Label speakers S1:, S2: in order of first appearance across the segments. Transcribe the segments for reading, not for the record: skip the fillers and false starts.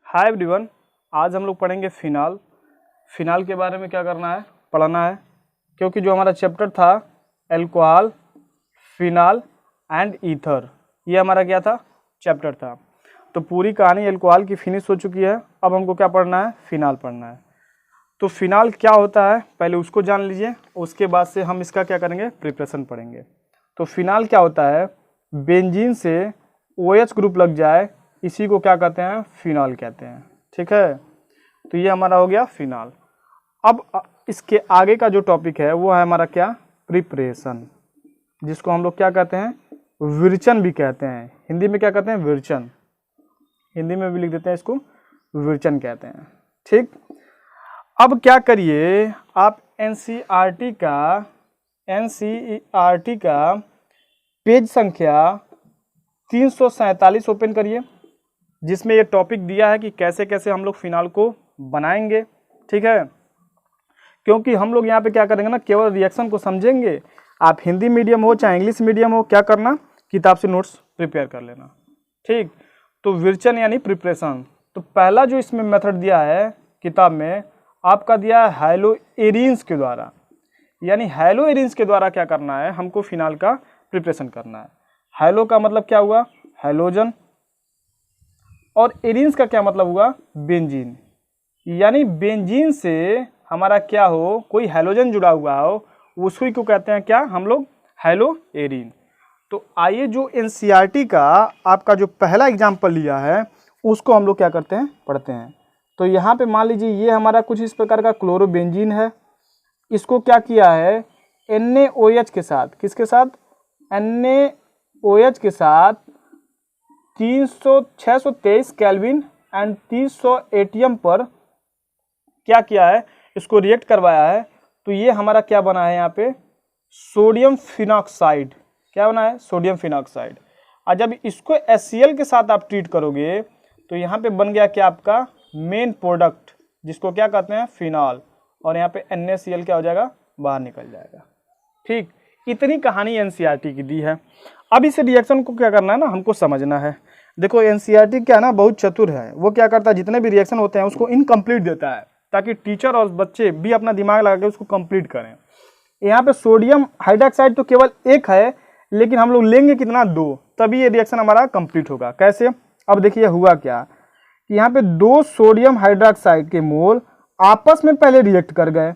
S1: Hi everyone, आज हम लोग पढ़ेंगे फिनाल के बारे में क्या करना है, पढ़ना है। क्योंकि जो हमारा चैप्टर था अल्कोहल, फिनाल एंड ईथर, ये हमारा क्या था, चैप्टर था। तो पूरी कहानी अल्कोहल की फिनिश हो चुकी है। अब हमको क्या पढ़ना है, फिनाल पढ़ना है। तो फिनाल क्या होता है पहले उसको जान लीजिए, उसके बाद से हम इसका क्या करेंगे, प्रिपरेशन पढ़ेंगे। तो फिनाल क्या होता है, बेंजीन से OH ग्रुप लग जाए, इसी को क्या कहते हैं, फिनाल कहते हैं। ठीक है, तो ये हमारा हो गया फिनाल। अब इसके आगे का जो टॉपिक है वो है हमारा क्या, प्रिपरेशन, जिसको हम लोग क्या कहते हैं, विरचन भी कहते हैं। हिंदी में क्या कहते हैं, विरचन। हिंदी में भी लिख देते हैं इसको, विरचन कहते हैं। ठीक, अब क्या करिए, आप एनसीईआरटी का पेज संख्या 347 ओपन करिए, जिसमें ये टॉपिक दिया है कि कैसे कैसे हम लोग फिनाल को बनाएंगे। ठीक है, क्योंकि हम लोग यहाँ पे क्या करेंगे ना, केवल रिएक्शन को समझेंगे। आप हिंदी मीडियम हो चाहे इंग्लिश मीडियम हो, क्या करना, किताब से नोट्स प्रिपेयर कर लेना। ठीक, तो विरचन यानी प्रिपरेशन। तो पहला जो इसमें मेथड दिया है किताब में, आपका दिया है हैलोएरिन्स के द्वारा। यानी हैलोएरिन्स के द्वारा क्या करना है, हमको फिनाल का प्रिपरेशन करना है। हैलो का मतलब क्या हुआ, हैलोजन, और एरिन्स का क्या मतलब हुआ, बेंजीन। यानी बेंजीन से हमारा क्या हो, कोई हैलोजन जुड़ा हुआ हो, उसी को कहते हैं क्या हम लोग, हैलोएरिन। तो आइए, जो एनसीईआरटी का आपका जो पहला एग्जाम्पल लिया है उसको हम लोग क्या करते हैं, पढ़ते हैं। तो यहाँ पे मान लीजिए ये हमारा कुछ इस प्रकार का क्लोरोबेंजीन है। इसको क्या किया है, NaOH के साथ, किसके साथ, NaOH के साथ 623 केल्विन एंड 300 एटीएम पर क्या किया है, इसको रिएक्ट करवाया है। तो ये हमारा क्या बना है यहाँ पे, सोडियम फिनॉक्साइड। क्या बना है, सोडियम फिनॉक्साइड। और जब इसको HCl के साथ आप ट्रीट करोगे तो यहाँ पे बन गया क्या, आपका मेन प्रोडक्ट, जिसको क्या कहते हैं, फिनाल। और यहाँ पे NaCl क्या हो जाएगा, बाहर निकल जाएगा। ठीक, इतनी कहानी एनसीईआरटी की दी है। अब इस रिएक्शन को क्या करना है ना, हमको समझना है। देखो एनसीईआरटी क्या है ना, बहुत चतुर है। वो क्या करता है, जितने भी रिएक्शन होते हैं उसको इनकम्प्लीट देता है, ताकि टीचर और बच्चे भी अपना दिमाग लगा के उसको कंप्लीट करें। यहाँ पे सोडियम हाइड्रोक्साइड तो केवल एक है, लेकिन हम लोग लेंगे कितना, 2, तभी ये रिएक्शन हमारा कंप्लीट होगा। कैसे, अब देखिए हुआ क्या कि यहाँ पे 2 सोडियम हाइड्रोक्साइड के मोल आपस में पहले रिएक्ट कर गए।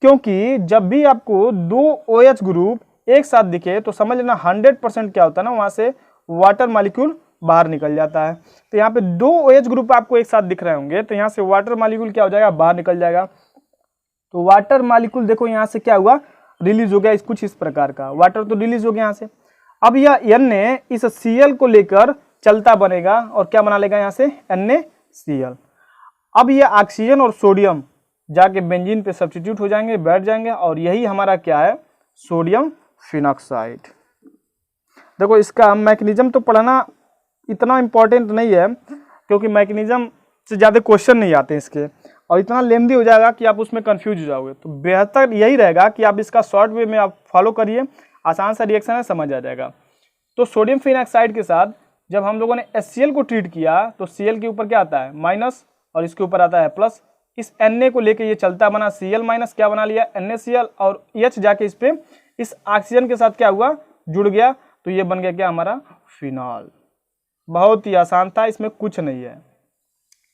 S1: क्योंकि जब भी आपको 2 OH ग्रुप एक साथ दिखे तो समझ लेना 100% क्या होता है ना, वहां से वाटर मॉलिक्यूल बाहर निकल जाता है। तो यहाँ पे 2 OH ग्रुप आपको एक साथ दिख रहे होंगे, तो यहाँ से वाटर मॉलिक्यूल क्या हो जाएगा, बाहर निकल जाएगा। तो वाटर मॉलिक्यूल देखो यहाँ से क्या हुआ, रिलीज हो गया, कुछ इस प्रकार का वाटर तो रिलीज हो गया यहाँ से। अब यह Na इस Cl को लेकर चलता बनेगा और क्या बना लेगा यहाँ से, NaCl। अब यह ऑक्सीजन और सोडियम जाके बेंजीन पे सब्स्टिट्यूट हो जाएंगे, बैठ जाएंगे, और यही हमारा क्या है, सोडियम फिनॉक्साइड। देखो इसका मैकेनिज्म तो पढ़ना इतना इंपॉर्टेंट नहीं है, क्योंकि मैकेनिज्म से ज़्यादा क्वेश्चन नहीं आते इसके, और इतना लेंदी हो जाएगा कि आप उसमें कंफ्यूज हो जाओगे। तो बेहतर यही रहेगा कि आप इसका शॉर्ट वे में आप फॉलो करिए, आसान सा रिएक्शन है, समझ आ जाएगा। तो सोडियम फिनॉक्साइड के साथ जब हम लोगों ने HCl को ट्रीट किया तो Cl के ऊपर क्या आता है, माइनस, और इसके ऊपर आता है प्लस। इस Na को लेके ये चलता बना, Cl माइनस क्या बना लिया, NaCl, और H जाके इस पे इस ऑक्सीजन के साथ क्या हुआ, जुड़ गया। तो ये बन गया क्या, हमारा फिनाल। बहुत ही आसान था, इसमें कुछ नहीं है।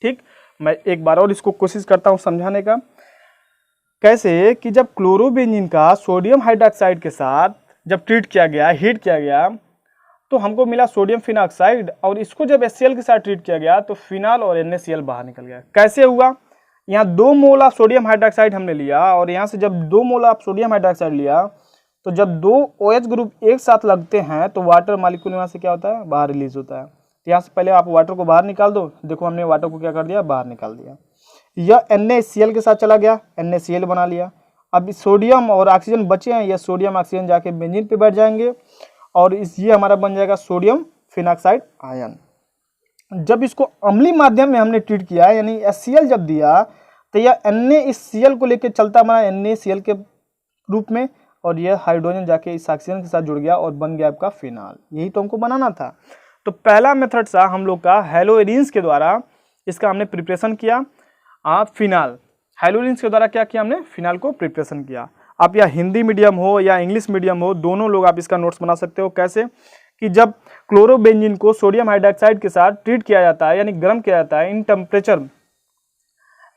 S1: ठीक, मैं एक बार और इसको कोशिश करता हूँ समझाने का। कैसे कि जब क्लोरोबेंजीन का सोडियम हाइड्रोक्साइड के साथ जब ट्रीट किया गया, हीट किया गया, तो हमको मिला सोडियम फिनॉक्साइड, और इसको जब HCl के साथ ट्रीट किया गया तो फिनाल और NaCl बाहर निकल गया। कैसे हुआ, यहाँ 2 मोल ऑफ सोडियम हाइड्रोक्साइड हमने लिया, और यहाँ से जब 2 मोल ऑफ सोडियम हाइड्रोक्साइड लिया तो जब 2 OH ग्रुप एक साथ लगते हैं तो वाटर मॉलिक्यूल यहाँ से क्या होता है, बाहर रिलीज होता है। तो यहाँ से पहले आप वाटर को बाहर निकाल दो। देखो हमने वाटर को क्या कर दिया, बाहर निकाल दिया। यह NaCl के साथ चला गया, NaCl बना लिया। अब सोडियम और ऑक्सीजन बचे हैं, यह सोडियम ऑक्सीजन जाके बेंजीन पे बैठ जाएंगे, और ये हमारा बन जाएगा सोडियम फिनॉक्साइड आयन। जब इसको अम्लीय माध्यम में हमने ट्रीट किया, यानी HCl जब दिया, तो यह Na इस Cl को लेकर चलता बना NaCl के रूप में, और यह हाइड्रोजन जाके इस ऑक्सीजन के साथ जुड़ गया और बन गया आपका फिनाल। यही तो हमको बनाना था। तो पहला मेथड था हम लोग का हैलोएरिन्स के द्वारा इसका हमने प्रिपरेशन किया। फिनाल हैलोजेंस के द्वारा क्या किया हमने, फिनाल को प्रिपरेशन किया। आप या हिंदी मीडियम हो या इंग्लिश मीडियम हो, दोनों लोग आप इसका नोट्स बना सकते हो। कैसे कि जब क्लोरोबेंजीन को सोडियम हाइड्रोक्साइड के साथ ट्रीट किया जाता है, यानी गर्म किया जाता है in temperature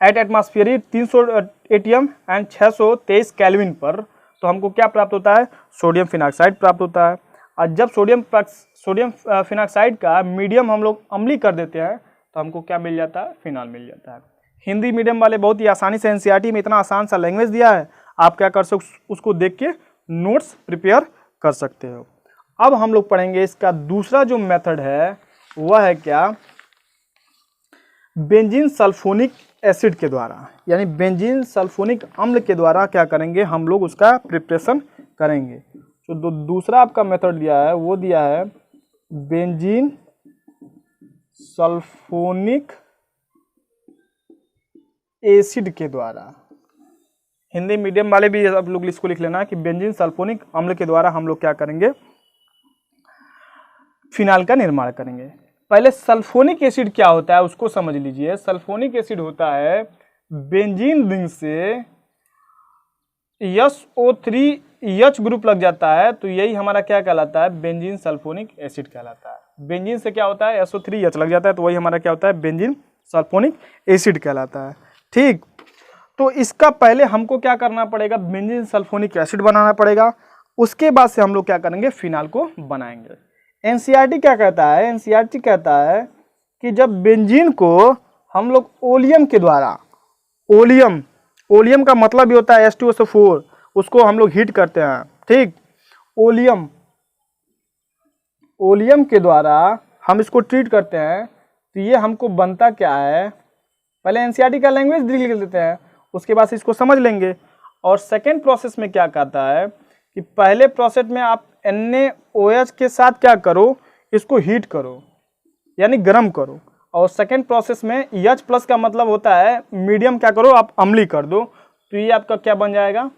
S1: at atmospheric 300 ATM and 623 kelvin पर, तो हमको क्या प्राप्त होता है, सोडियम फिनॉक्साइड प्राप्त होता है। और जब सोडियम फिनॉक्साइड का मीडियम हम लोग अम्लीय कर देते हैं तो हमको क्या मिल जाता है, फिनाल मिल जाता है। हिंदी मीडियम वाले बहुत ही आसानी से एनसीईआरटी में इतना आसान सा लैंग्वेज दिया है, आप क्या कर सकते, उसको देख के नोट्स प्रिपेयर कर सकते हो। अब हम लोग पढ़ेंगे इसका दूसरा जो मेथड है वह है क्या, बेंजीन सल्फोनिक एसिड के द्वारा, यानी बेंजीन सल्फोनिक अम्ल के द्वारा क्या करेंगे हम लोग उसका प्रिपरेशन करेंगे। तो दूसरा आपका मेथड दिया है वो दिया है बेंजीन सल्फोनिक एसिड के द्वारा। हिंदी मीडियम वाले भी आप लोग इसको लिख लेना कि बेंजीन सल्फोनिक अम्ल के द्वारा हम लोग क्या करेंगे, फिनाल का निर्माण करेंगे। पहले सल्फोनिक एसिड क्या होता है उसको समझ लीजिए। सल्फोनिक एसिड होता है बेंजीन रिंग से SO3H ग्रुप लग जाता है, तो यही हमारा क्या कहलाता है, बेंजीन सल्फोनिक एसिड कहलाता है। बेंजीन से क्या होता है, SO3H लग जाता है, तो वही हमारा क्या होता है, बेंजीन सल्फोनिक एसिड कहलाता है। ठीक, तो इसका पहले हमको क्या करना पड़ेगा, बेंजीन सल्फोनिक एसिड बनाना पड़ेगा। उसके बाद से हम लोग क्या करेंगे, फिनाल को बनाएंगे। एनसीईआरटी क्या कहता है, एनसीईआरटी कहता है कि जब बेंजीन को हम लोग ओलियम के द्वारा, ओलियम का मतलब भी होता है H2SO4, उसको हम लोग हीट करते हैं। ठीक, ओलियम के द्वारा हम इसको ट्रीट करते हैं, तो ये हमको बनता क्या है, पहले एनसीईआरटी का लैंग्वेज लिख लेते हैं, उसके बाद इसको समझ लेंगे। और सेकेंड प्रोसेस में क्या कहता है कि पहले प्रोसेस में आप NaOH के साथ क्या करो, इसको हीट करो यानी गर्म करो। और सेकेंड प्रोसेस में H+ का मतलब होता है मीडियम क्या करो, आप अम्लीय कर दो, तो ये आपका क्या बन जाएगा,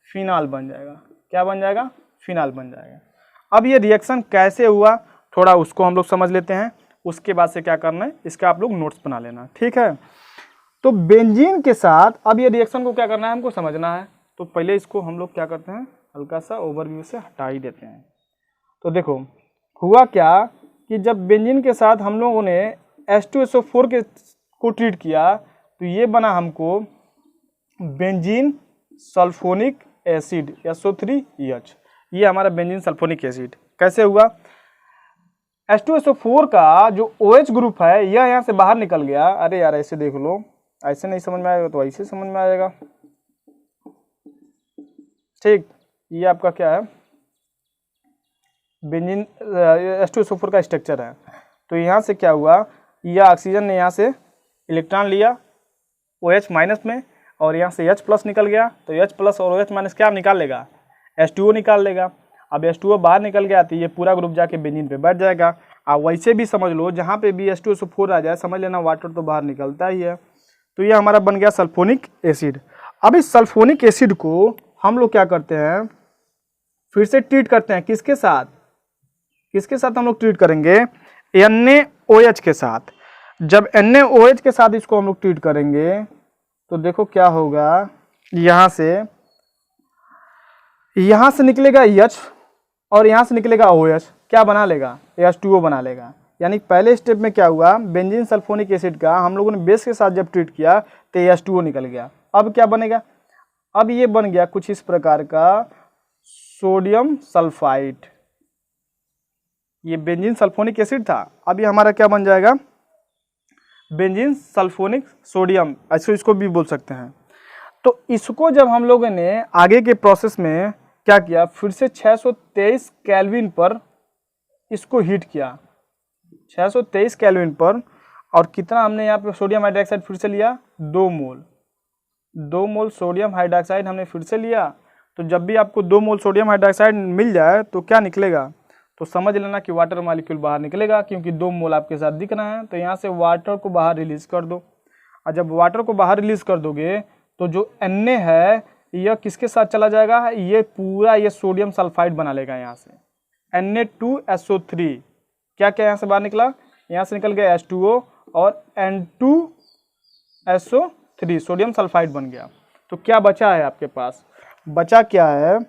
S1: फिनाल बन जाएगा। क्या बन जाएगा, फिनाल बन जाएगा। अब ये रिएक्शन कैसे हुआ थोड़ा उसको हम लोग समझ लेते हैं, उसके बाद से क्या करना है, इसका आप लोग नोट्स बना लेना। ठीक है, तो बेंजीन के साथ अब ये रिएक्शन को क्या करना है, हमको समझना है। तो पहले इसको हम लोग क्या करते हैं, हल्का सा ओवरव्यू से हटा ही देते हैं। तो देखो हुआ क्या कि जब बेंजीन के साथ हम लोगों ने H2SO4 को ट्रीट किया, तो ये बना हमको बेंजीन सल्फोनिक एसिड SO3H। ये हमारा बेंजीन सल्फोनिक एसिड कैसे हुआ, H2SO4 का जो OH ग्रुप है यह यहाँ से बाहर निकल गया। अरे यार ऐसे देख लो, ऐसे नहीं समझ में आएगा तो ऐसे समझ में आएगा। ठीक, ये आपका क्या है, बेंजीन H2SO4 का स्ट्रक्चर है। तो यहाँ से क्या हुआ, यह ऑक्सीजन ने यहाँ से इलेक्ट्रॉन लिया OH माइनस में, और यहाँ से H+ निकल गया, तो H+ और OH माइनस क्या निकाल लेगा, H2O निकाल लेगा। अब H2O बाहर निकल गया तो ये पूरा ग्रुप जाके बेंजीन पे बैठ जाएगा। आप वैसे भी समझ लो, जहाँ पे भी H2SO4 आ जाए समझ लेना वाटर तो बाहर निकलता ही है। तो ये हमारा बन गया सल्फोनिक एसिड। अब इस सल्फोनिक एसिड को हम लोग क्या करते हैं, फिर से ट्रीट करते हैं, किसके साथ, किसके साथ हम लोग ट्रीट करेंगे, NaOH के साथ। जब NaOH के साथ इसको हम लोग ट्रीट करेंगे तो देखो क्या होगा, यहाँ से निकलेगा H और यहाँ से निकलेगा OH, क्या बना लेगा, H2O बना लेगा। यानी पहले स्टेप में क्या हुआ, बेंजीन सल्फोनिक एसिड का हम लोगों ने बेस के साथ जब ट्रीट किया तो H2O निकल गया। अब क्या बनेगा, अब ये बन गया कुछ इस प्रकार का सोडियम सल्फाइड। ये बेंजीन सल्फोनिक एसिड था, अब ये हमारा क्या बन जाएगा, बेंजीन सल्फोनिक सोडियम, ऐसे इसको भी बोल सकते हैं। तो इसको जब हम लोगों ने आगे के प्रोसेस में क्या किया, फिर से 623 केल्विन पर इसको हीट किया, 623 केल्विन पर। और कितना हमने यहाँ पे सोडियम हाइड्रोक्साइड फिर से लिया, 2 मोल सोडियम हाइड्रोक्साइड हमने फिर से लिया। तो जब भी आपको 2 मोल सोडियम हाइड्रोक्साइड मिल जाए तो क्या निकलेगा, तो समझ लेना कि वाटर मॉलिक्यूल बाहर निकलेगा, क्योंकि 2 मोल आपके साथ दिख रहा है। तो यहाँ से वाटर को बाहर रिलीज कर दो, और जब वाटर को बाहर रिलीज कर दोगे तो जो Na है यह किसके साथ चला जाएगा, ये पूरा ये सोडियम सल्फाइड बना लेगा। यहाँ से Na2SO3 क्या क्या यहाँ से बाहर निकला, यहाँ से निकल गया H2O और N2SO3 सोडियम सल्फाइड बन गया। तो क्या बचा है आपके पास, बचा क्या है,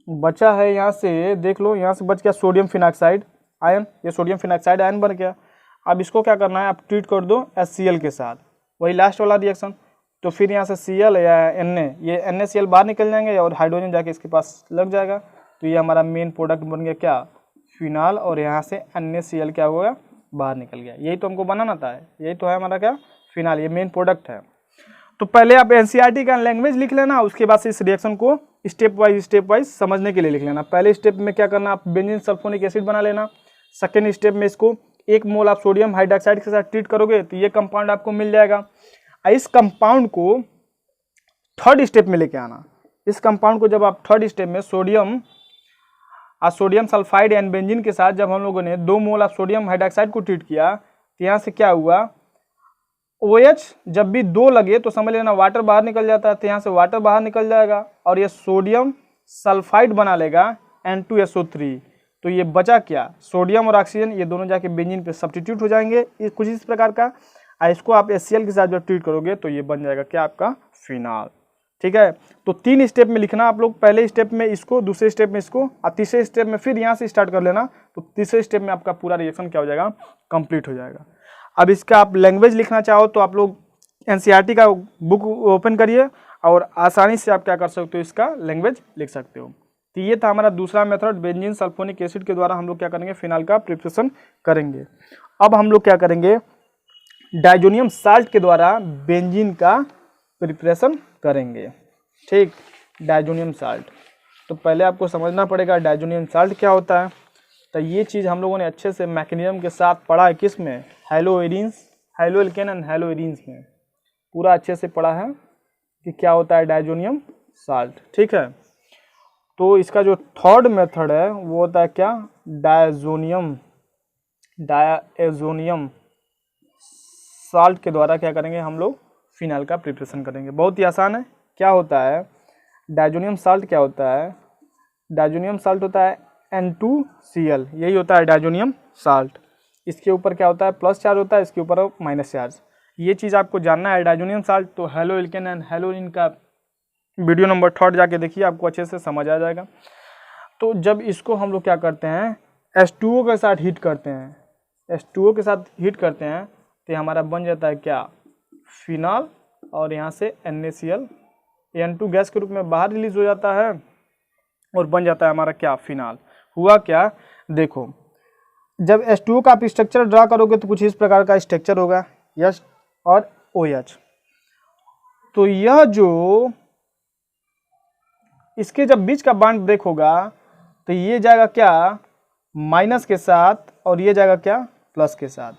S1: बचा है यहाँ से देख लो, यहाँ से बच गया सोडियम फिनाक्साइड आयन, ये सोडियम फिनाक्साइड आयन बन गया। अब इसको क्या करना है, आप ट्रीट कर दो HCl के साथ, वही लास्ट वाला रिएक्शन। तो फिर यहाँ से Cl या Na, ये NaCl बाहर निकल जाएंगे और हाइड्रोजन जाके इसके पास लग जाएगा। तो ये हमारा मेन प्रोडक्ट बन गया क्या, फिनाल, और यहाँ से NaCl क्या होगा, बाहर निकल गया। यही तो हमको बनाना था, यही तो है हमारा क्या, फिनाल, ये मेन प्रोडक्ट है। तो पहले आप NCERT का लैंग्वेज लिख लेना, उसके बाद से इस रिएक्शन को स्टेप वाइज समझने के लिए लिख लेना। पहले स्टेप में क्या करना, आप बेंजीन सल्फोनिक एसिड बना लेना। सेकेंड स्टेप में इसको 1 मोल आप सोडियम हाइड्रोक्साइड के साथ ट्रीट करोगे तो ये कंपाउंड आपको मिल जाएगा। इस कंपाउंड को थर्ड स्टेप में लेके आना। इस कंपाउंड को जब आप थर्ड स्टेप में सोडियम सल्फाइड एंड बेंजीन के साथ जब हम लोगों ने 2 मोल ऑफ सोडियम हाइड्रोक्साइड को ट्रीट किया तो यहाँ से क्या हुआ, OH जब भी 2 लगे तो समझ लेना वाटर बाहर निकल जाता है, तो यहाँ से वाटर बाहर निकल जाएगा और ये सोडियम सल्फाइड बना लेगा N2SO3। तो ये बचा क्या, सोडियम और ऑक्सीजन, ये दोनों जाके बेंजीन पे सब्स्टिट्यूट हो जाएंगे कुछ इस प्रकार का। इसको आप HCl के साथ जब ट्रीट करोगे तो ये बन जाएगा क्या, आपका फिनाल। ठीक है, तो 3 स्टेप में लिखना आप लोग, पहले स्टेप में इसको, दूसरे स्टेप में इसको, और तीसरे स्टेप में फिर यहाँ से स्टार्ट कर लेना। तो तीसरे स्टेप में आपका पूरा रिएक्शन क्या हो जाएगा, कंप्लीट हो जाएगा। अब इसका आप लैंग्वेज लिखना चाहो तो आप लोग NCERT का बुक ओपन करिए और आसानी से आप क्या कर सकते हो, इसका लैंग्वेज लिख सकते हो। तो ये था हमारा दूसरा मेथड, बेंजीन सल्फोनिक एसिड के द्वारा हम लोग क्या करेंगे, फिनाल का प्रिपरेशन करेंगे। अब हम लोग क्या करेंगे, डाइजोनियम साल्ट के द्वारा बेंजीन का प्रिपरेशन करेंगे। ठीक, डाइजोनियम साल्ट, तो पहले आपको समझना पड़ेगा डाइजोनियम साल्ट क्या होता है। तो ये चीज़ हम लोगों ने अच्छे से मैकेनिज्म के साथ पढ़ा है, किस में, हैलोएरीन्स, हैलोएल्केन एंड हैलोएरीन्स में पूरा अच्छे से पढ़ा है कि क्या होता है डाइजोनियम साल्ट। ठीक है, तो इसका जो थर्ड मेथड है वो होता है क्या, डायजोनियम साल्ट के द्वारा क्या करेंगे, हम लोग फिनाल का प्रिपरेशन करेंगे। बहुत ही आसान है। क्या होता है डाइजोनियम साल्ट, क्या होता है डाइजोनियम साल्ट, होता है N2Cl, यही होता है डाइजोनियम साल्ट। इसके ऊपर क्या होता है, प्लस चार्ज होता है, इसके ऊपर माइनस चार्ज। ये चीज़ आपको जानना है डाइजोनियम साल्ट। तो हैलोएल्केन एंड हैलोइरिन का वीडियो नंबर 3 जाके देखिए, आपको अच्छे से समझ आ जाएगा। तो जब इसको हम लोग क्या करते हैं, H2O के साथ हीट करते हैं, H2O के साथ हीट करते हैं तो हमारा बन जाता है क्या, फिनाल, और यहाँ से NaCl, N2 गैस के रूप में बाहर रिलीज हो जाता है और बन जाता है हमारा क्या, फिनाल। हुआ क्या, देखो जब H2O का आप स्ट्रक्चर ड्रा करोगे तो कुछ इस प्रकार का स्ट्रक्चर होगा, H और OH। तो यह जो इसके जब बीच का बॉन्ड ब्रेक होगा तो ये जाएगा क्या, माइनस के साथ, और ये जाएगा क्या, प्लस के साथ।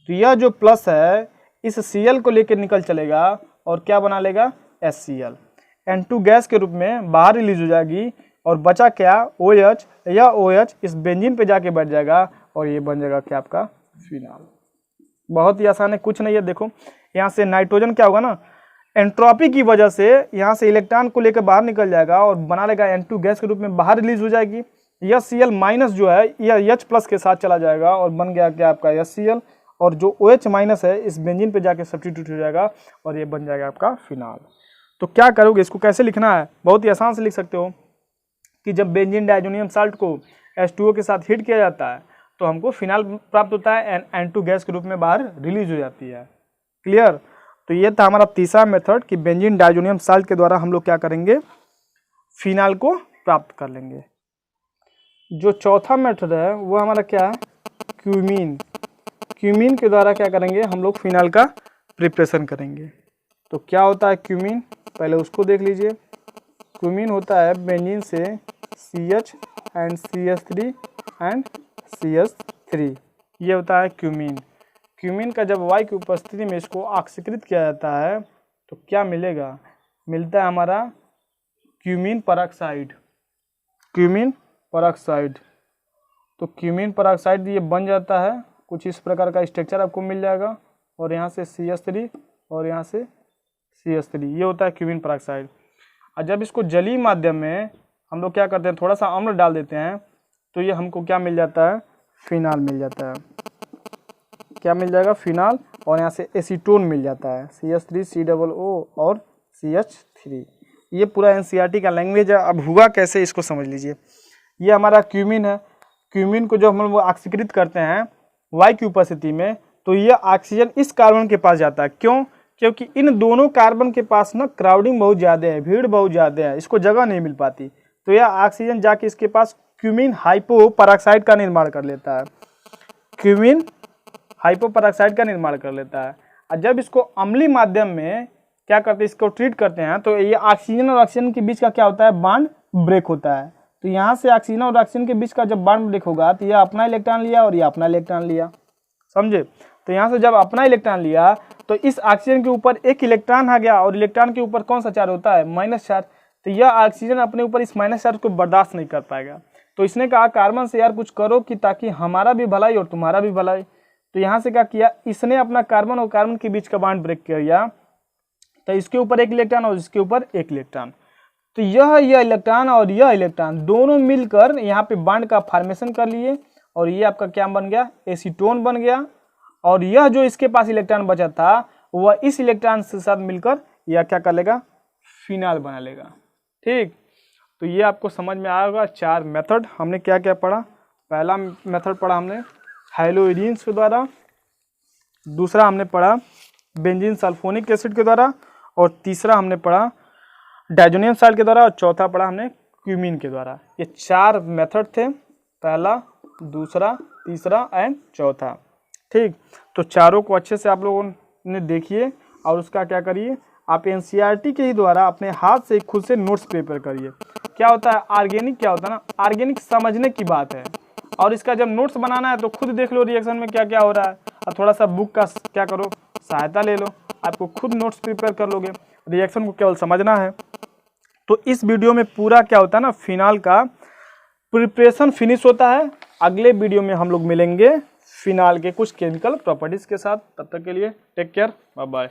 S1: तो यह जो प्लस है इस Cl को लेकर निकल चलेगा और क्या बना लेगा, HCl। N2 गैस के रूप में बाहर रिलीज हो जाएगी और बचा क्या, OH। यह OH इस बेंजीन पे जाके बैठ जाएगा और ये बन जाएगा क्या, आपका फिनाल। बहुत ही आसान है, कुछ नहीं है। देखो यहाँ से नाइट्रोजन क्या होगा ना, एंट्रोपी की वजह से यहाँ से इलेक्ट्रॉन को लेकर बाहर निकल जाएगा और बना लेगा N2 गैस के रूप में बाहर रिलीज हो जाएगी। यह Cl माइनस जो है यह H प्लस के साथ चला जाएगा और बन गया क्या, आपका HCl। और जो OH माइनस है इस बेंजीन पे जाके सब्स्टिट्यूट हो जाएगा और ये बन जाएगा आपका फिनाल। तो क्या करोगे, इसको कैसे लिखना है, बहुत ही आसान से लिख सकते हो कि जब बेंजीन डाइजोनियम साल्ट को H2O के साथ हीट किया जाता है तो हमको फिनाल प्राप्त होता है, N2 गैस के रूप में बाहर रिलीज हो जाती है। क्लियर। तो ये था हमारा तीसरा मेथड कि बेंजीन डाइजोनियम साल्ट के द्वारा हम लोग क्या करेंगे, फिनाल को प्राप्त कर लेंगे। जो चौथा मेथड है वो हमारा क्या है, क्यूमीन के द्वारा क्या करेंगे, हम लोग फिनाल का प्रिपरेशन करेंगे। तो क्या होता है क्यूमीन, पहले उसको देख लीजिए। क्यूमीन होता है बेंजीन से CH and CH3 and CH3, ये होता है क्यूमीन। क्यूमीन का जब वायु की उपस्थिति में इसको ऑक्सीकृत किया जाता है तो क्या मिलेगा, मिलता है हमारा क्यूमीन परऑक्साइड। तो क्यूमीन परऑक्साइड ये बन जाता है, कुछ इस प्रकार का स्ट्रक्चर आपको मिल जाएगा और यहाँ से CH3 और यहाँ से CH3, ये होता है क्यूमीन परऑक्साइड। और जब इसको जलीय माध्यम में हम लोग क्या करते हैं, थोड़ा सा अम्ल डाल देते हैं तो ये हमको क्या मिल जाता है, फिनाल मिल जाता है। क्या मिल जाएगा, फिनाल, और यहाँ से एसीटोन मिल जाता है, CH3COO और CH3। ये पूरा NCERT का लैंग्वेज है। अब हुआ कैसे इसको समझ लीजिए। ये हमारा क्यूमिन है। क्यूमिन को जब हम लोग ऑक्सीकृत करते हैं वायु की उपस्थिति में, तो ये ऑक्सीजन इस कार्बन के पास जाता है। क्यों? क्योंकि इन दोनों कार्बन के पास ना क्राउडिंग बहुत ज़्यादा है, भीड़ बहुत ज़्यादा है, इसको जगह नहीं मिल पाती। तो यह ऑक्सीजन जाके इसके पास क्यूमिन हाइपोपराक्साइड का निर्माण कर लेता है, क्यूमिन हाइपोपराक्साइड का निर्माण कर लेता है। और जब इसको अम्लीय माध्यम में क्या करते हैं, इसको ट्रीट करते हैं, तो ये ऑक्सीजन और ऑक्सीजन के बीच का क्या होता है, बॉन्ड ब्रेक होता है। तो यहाँ से ऑक्सीजन और ऑक्सीजन के बीच का जब बॉन्ड ब्रेक होगा तो यह अपना इलेक्ट्रॉन लिया और ये अपना इलेक्ट्रॉन लिया, समझे। तो यहाँ से जब अपना इलेक्ट्रॉन लिया तो इस ऑक्सीजन के ऊपर एक इलेक्ट्रॉन आ गया और इलेक्ट्रॉन के ऊपर कौन सा चार्ज होता है, माइनस चार्ज। तो यह ऑक्सीजन अपने ऊपर इस माइनस चार्ज को बर्दाश्त नहीं कर पाएगा। तो इसने कहा कार्बन से यार कुछ करो कि ताकि हमारा भी भलाई और तुम्हारा भी भलाई। तो यहाँ से क्या किया, इसने अपना कार्बन और कार्बन के बीच का बॉन्ड ब्रेक किया। तो इसके ऊपर एक इलेक्ट्रॉन और इसके ऊपर एक इलेक्ट्रॉन। तो यह इलेक्ट्रॉन और यह इलेक्ट्रॉन दोनों मिलकर यहाँ पे बॉन्ड का फॉर्मेशन कर लिए और ये आपका क्या बन गया, एसीटोन बन गया। और यह जो इसके पास इलेक्ट्रॉन बचा था वह इस इलेक्ट्रॉन के साथ मिलकर यह क्या कर लेगा, फिनाल बना लेगा। ठीक, तो ये आपको समझ में आएगा। 4 मेथड हमने क्या क्या पढ़ा। पहला मेथड पढ़ा हमने हैलोइडीन्स के द्वारा, दूसरा हमने पढ़ा बेंजीन सल्फोनिक एसिड के द्वारा, और तीसरा हमने पढ़ा डायजोनियम साल्ट के द्वारा, और चौथा पढ़ा हमने क्यूमीन के द्वारा। ये 4 मेथड थे, पहला, दूसरा, तीसरा एंड चौथा। ठीक, तो चारों को अच्छे से आप लोगों ने देखिए और उसका क्या करिए, आप NCERT के ही द्वारा अपने हाथ से खुद से नोट्स प्रिपेयर करिए। क्या होता है ऑर्गेनिक, क्या होता है ना, ऑर्गेनिक समझने की बात है। और इसका जब नोट्स बनाना है तो खुद देख लो रिएक्शन में क्या क्या हो रहा है, और थोड़ा सा बुक का क्या करो, सहायता ले लो, आपको खुद नोट्स प्रिपेयर कर लोगे। रिएक्शन को केवल समझना है। तो इस वीडियो में पूरा क्या होता है ना, फिनाल का प्रिपरेशन फिनिश होता है। अगले वीडियो में हम लोग मिलेंगे फिनाल के कुछ केमिकल प्रॉपर्टीज के साथ। तब तक के लिए टेक केयर, बाय बाय।